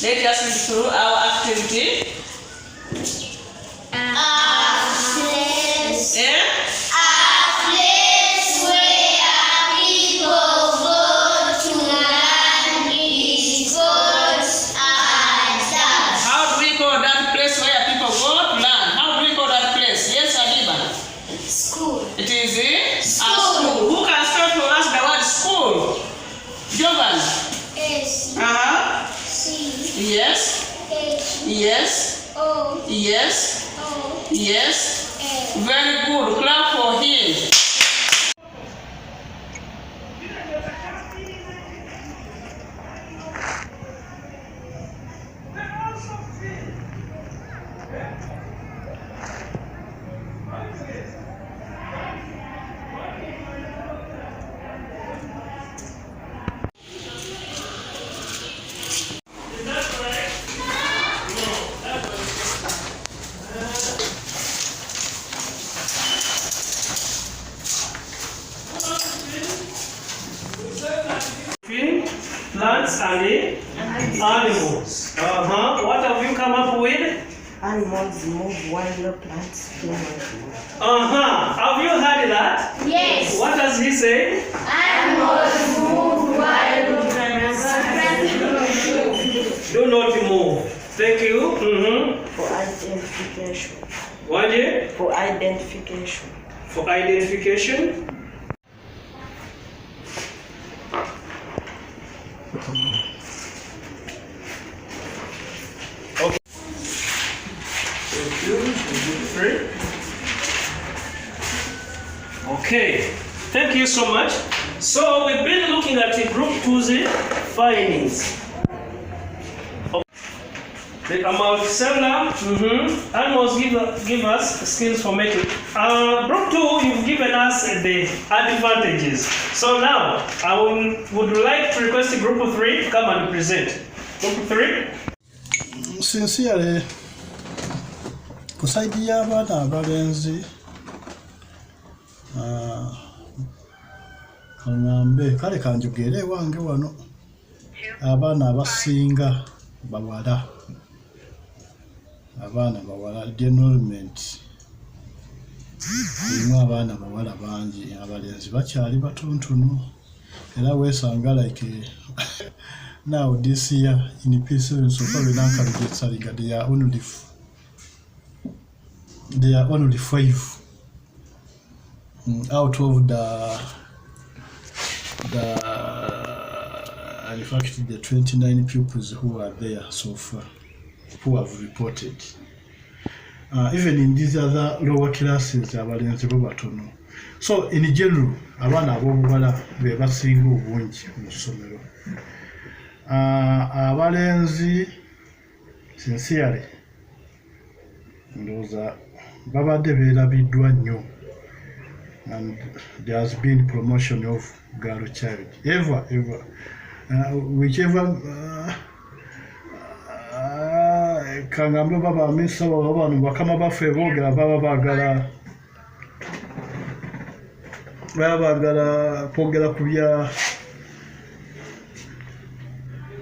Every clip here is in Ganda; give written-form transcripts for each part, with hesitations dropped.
Let us read through our activity. Yes. Yes. Yes. Yes. Very good. Clap for him. Plants and animals. What have you come up with? Animals move while plants fly. Have you heard that? Yes. What does he say? Animals move while plants do not move. Thank you. For identification. What? For identification. For identification. Okay. Thank you. Okay. Thank you so much. So we've been looking at Group 2's findings. The multicellular animals give us skills for making. Group 2, you've given us the advantages. So now, I would like to request Group 3 to come and present. Group 3. Sincerely, kusaidia Baana Abalenzi kangambe kale kanjogere wange wano abaana abasinga bawala. Abaana bawala enrollment mulimu abaana bawala bangi, abalenzi bakyali batonotono era weesanga like now this year in P7 so far they are only 5 out of in fact the 29 pupils who are there so far who have reported. Even in these other lower classes, abalenzi bo batono. So in general, abaana abobuwala be basinga obungi mu ssomero. Abalenzi sincerely ndowooza babadde beerabiddwa nnyo, and there has been promotion of girl child ever whichever kangambe baba misa abantu bakama baffe boogera baba baagala kwogera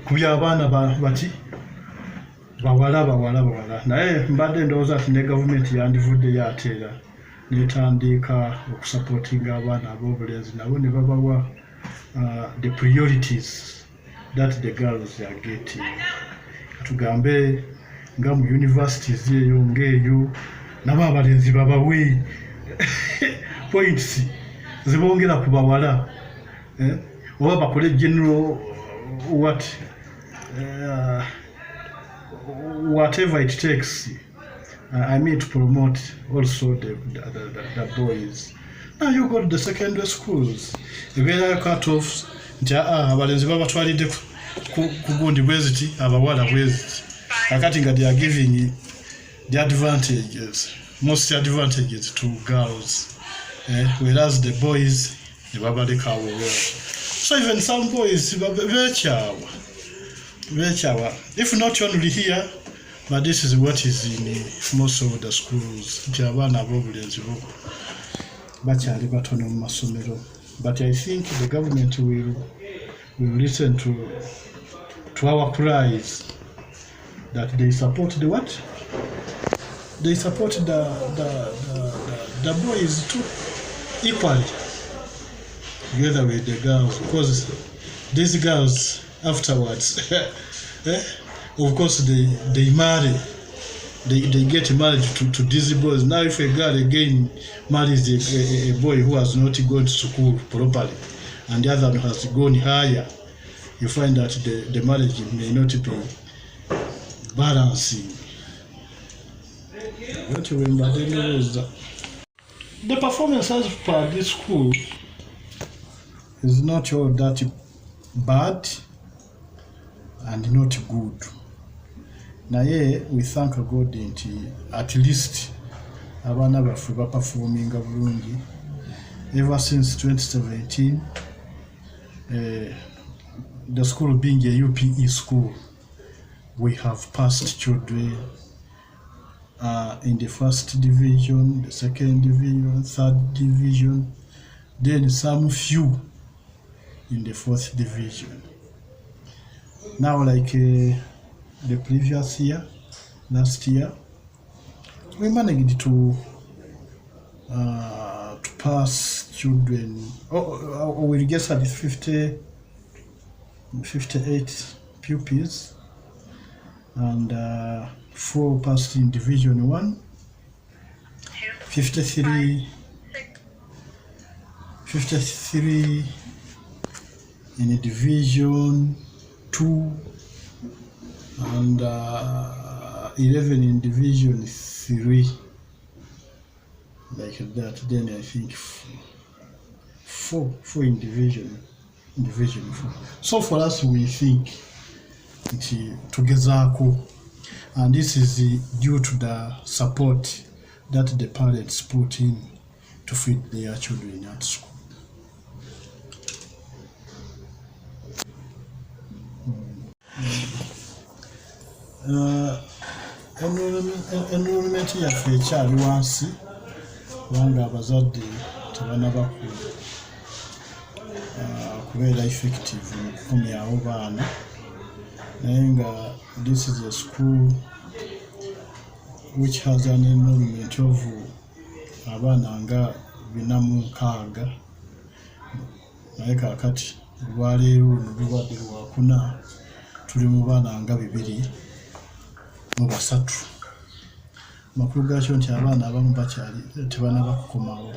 ku by'abaana bati bawala naye mbadde ndowooza ati ne gavumenti yandivudde yateera netandika okusupportinga abaana ab'obulenzi nabo ne babawa the priorities that the girls are getting. Tugambe nga mu universities eyo ngeeyo nabo abalenzi babawe points zibongera ku bawala oba bakole general whatever it takes. I mean to promote also the boys. Now you go to the secondary schools. Ebeera cut-offs nti abalenzi babatwalidde ku gundi bweziti abawala bweziti. Kakati nga they are giving the advantages, most advantages to girls, whereas the boys ne babaleka awo. So even some boys beekyawa. If not only here, but this is what is in most of the schools. Nti abaana ab'obulenzi bo bakyali batono mu masomero. But I think the government will listen to our cries that they support the what? They support the boys too equally, together with the girls, because these girls afterwards, of course they marry. They get married to these boys. Now if a girl again marries a boy who has not gone to school properly and the other has gone higher, you find that the marriage may not be balancing. The performance as per this school is not all that bad and not good. Naye we thank God nti at least abaana baffe baperforminga bulungi. Ever since 2017, the school being a UPE school, we have passed children in the first division, the second division, third division, then some few in the fourth division. Now, like the previous year, last year, we managed to pass children. We registered 58 pupils, and 4 passed in Division 1, 53 in Division 2, and 11 in Division 3, like that. Then I think 4 in Division 4. So for us, we think together, and this is due to the support that the parents put in to feed their children at school. Enrollment yaffe ekyali wansi kubanga abazadde tebanaba kubeera effective mu kukumyawo baana, naye nga this is a school which has an enrollment of abaana nga 406, naye kaakati olwaleero luno lubadde lwakuna, tuli mu baana nga 203. Makulu gaakyo nti abaana abamu tebanaba kukomawo,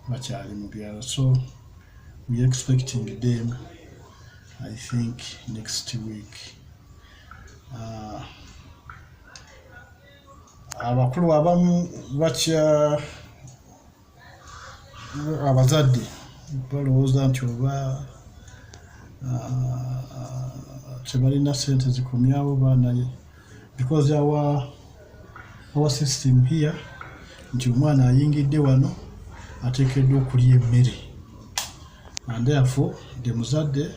bakyali mu byalo. So we are expecting them, I think, next week. Abakulu abamu abazadde balowooza nti oba tebalina sente zikomyawo baana, because our system here nti omwana ayingidde wano ateekeddwa okulya emmere, and therefore the muzadde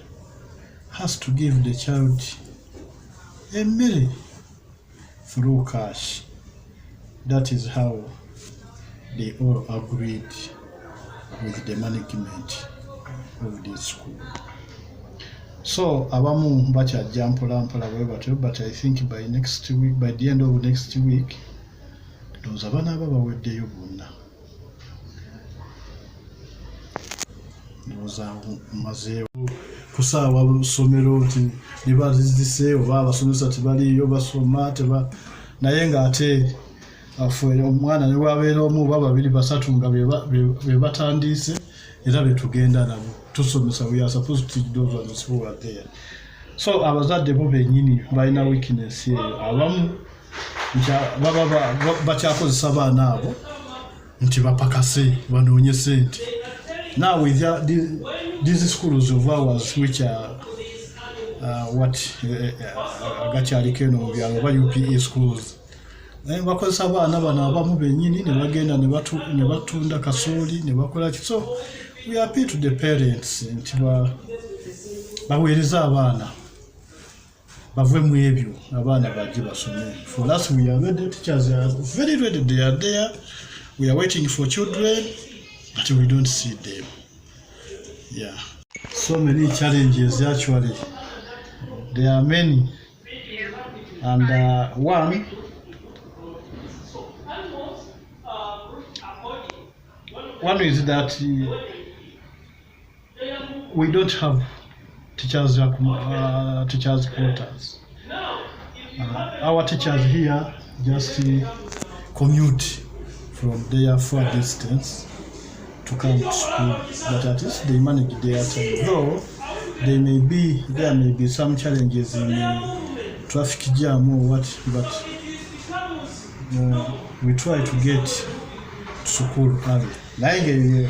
has to give the child emmere through cash. That is how they all agreed with the management of this school. So abamu bakyajja mpola mpola bwe batyo, but I think by next week, by the end of next week, ndowooza abaana abo baweddeyo bonna. Ndowooza mazeewo kusaawa ssomero nti ne bazizise oba abasomesa tebaliyo basoma naye ng'ate afwe omwana ne wabeera omu oba 2 3 nga be batandiise era be tugenda nabo tusomesa. We are supposed to teach those ones who are there. So abazadde bo bennyini balina weakness eyo, abamu bakyakozesa baana abo nti bapakase banoonye sente. Now with these schools of ours which are agakyaliko eno mu byalo oba UPE schools, bakozesa abaana bano abamu bennyini ne bagenda ne batunda kasooli ne bakola ki. So we appeal to the parents nti baweereza abaana bave mu ebyo, abaana bajje basome. For us, we are ready. Teachers are very ready. They are there. We are waiting for children, but we don't see them. Yeah. So many challenges actually. There are many. And one is that we don't have teachers quarters. Our teachers here just commute from their far distance to come to school, but at least they manage their time. Though there may be some challenges in traffic jam or what, but we try to get to school early. Naye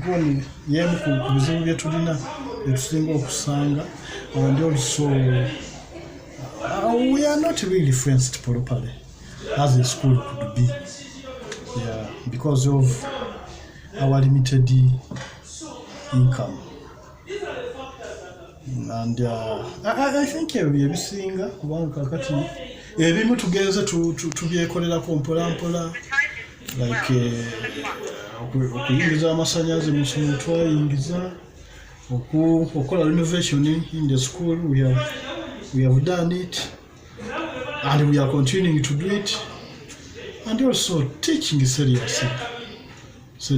ngoni yemu ku bizibu bye tulina etusinga okusanga, and also we are not really fenced properly as a school could be, because of our limited income. And I think ebisinga kubanga kakati ebimu tugenze tubyekolerako mpolampola, like okuyingiza amasannyalaze mu ssomero twayingiza, okukola renovation in the school. We have done it, and we are continuing to do it, and also teaching seriously. So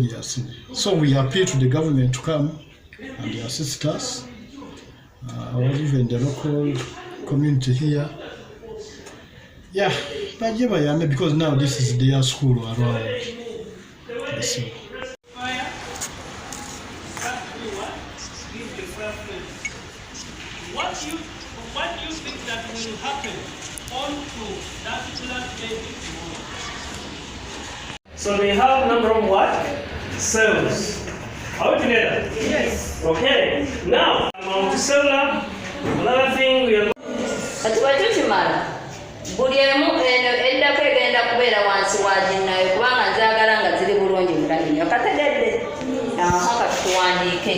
we appeal to the government to come and assist us, or even the local community here. Because now this is their school around. What do you think that will happen onto that particular day tomorrow? So they have number of what? Cells. Are we together? Yes. Okay. Now, multicellular. Another thing we are. Buli emu eddako egenda kubeera wansi wa ginnayo kubanga nzaagala nga ziri bulungi mu layini. Okategedde? Kati tuwandiike.